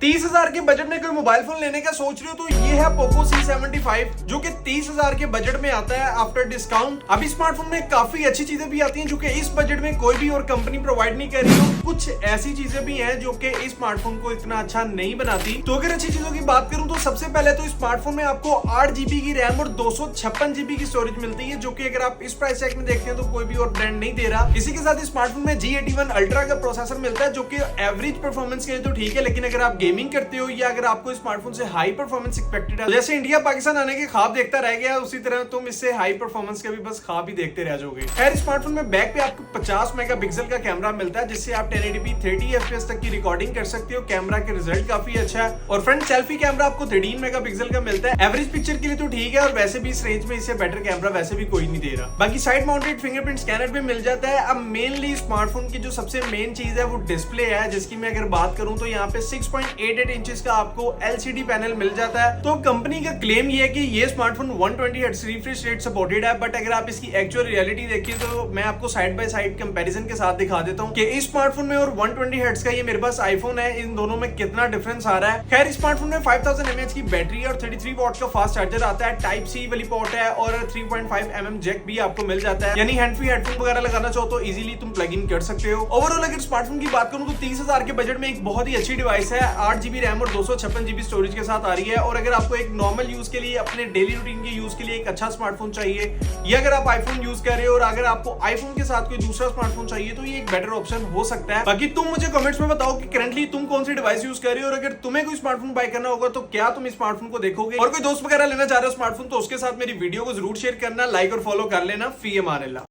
30,000 के बजट में कोई मोबाइल फोन लेने का सोच रहे हो तो ये है पोको C75 जो कि 30,000 के बजट में आता है आफ्टर डिस्काउंट। अब इस स्मार्टफोन में काफी अच्छी चीजें भी आती हैं जो कि इस बजट में कोई भी और कंपनी प्रोवाइड नहीं कर रही हो। कुछ ऐसी चीजें भी हैं जो कि इस स्मार्टफोन को इतना अच्छा नहीं बनाती। तो अगर अच्छी चीजों की बात करूं तो सबसे पहले तो इस स्मार्टफोन में आपको 8 GB की रैम और 256 GB की स्टोरेज मिलती है, जो कि अगर आप इस प्राइस टैग में देखते हैं तो कोई भी और ब्रांड नहीं दे रहा। इसी के साथ इस स्मार्टफोन में G81 अल्ट्रा का प्रोसेसर मिलता है जो कि एवरेज परफॉर्मेंस के लिए तो ठीक है, लेकिन अगर आप गेमिंग करते हो या अगर आपको स्मार्टफोन से हाई परफॉर्मेंस एक्सपेक्टेड है, जैसे इंडिया पाकिस्तान आने के ख्वाब देखता रह गया, उसी तरह तुम इससे हाई परफॉर्मेंस के भी बस ख्वाब ही देखते रह जाओगे। खैर स्मार्टफोन में बैक पे आपको 50 मेगापिक्सल का कैमरा मिलता है जिससे आप 1080p 30 FPS तक की रिकॉर्डिंग कर सकते हो। कैमरा के रिजल्ट काफी अच्छा है और फ्रंट सेल्फी कैमरा आपको 13 मेगापिक्सल का मिलता है। एवरेज पिक्चर के लिए तो ठीक है और वैसे भी इस रेंज में इससे बेटर कैमरा वैसे भी कोई नहीं दे रहा। बाकी साइड माउंटेड फिंगरप्रिंट स्कैनर भी मिल जाता है। अब मेनली स्मार्टफोन की जो सबसे मेन चीज है वो डिस्प्ले है, जिसकी मैं अगर बात करूं तो यहाँ पे 6.88 इंचेस का आपको LCD पैनल मिल जाता है। तो कंपनी का क्लेम ये है कि ये smartphone 120 hertz refresh rate supported है, बट अगर आप इसकी एक्चुअल रियलिटी देखिए तो मैं आपको साइड बाय साइड कंपैरिजन के साथ दिखा देता हूँ कि इस स्मार्टफोन में और 120 हर्ट्ज का ये मेरे पास आईफोन है, इन दोनों में कितना डिफरेंस आ रहा है। खैर इस स्मार्टफोन में 5000 mAh की बैटरी और 33 वॉट का फास्ट चार्जर आता है। टाइप सी वाली पोर्ट है और 3.5 mm जैक भी आपको मिल जाता है, यानी हैंड फ्री हेडफोन वगैरह लगाना चाहो तो इजीली तुम प्लग इन कर सकते हो। ओवरऑल अगर स्मार्टफोन की बात करूं तो 30,000 के बजट में एक बहुत ही अच्छी डिवाइस है। 8 GB रैम और 256 GB स्टोरेज के साथ आ रही है। और अगर आपको एक नॉर्मल यूज के लिए, अपने डेली रूटीन के यूज के लिए एक अच्छा स्मार्टफोन चाहिए, या अगर आप आईफोन यूज कर रहे हो और अगर आपको आईफोन के साथ कोई दूसरा स्मार्टफोन चाहिए तो ये एक बेटर ऑप्शन हो सकता है। बाकी तुम मुझे कमेंट्स में बताओ कि करंटली तुम कौन सी डिवाइस यूज कर रहे हो और अगर तुम्हें कोई स्मार्टफोन बाय करना होगा तो क्या तुम इस स्मार्टफोन को देखोगे, और कोई दोस्त वगैरह लेना चाह रहे हो स्मार्टफोन तो उसके साथ मेरी वीडियो को जरूर शेयर करना, लाइक और फॉलो कर लेना। फी अमान अल्लाह।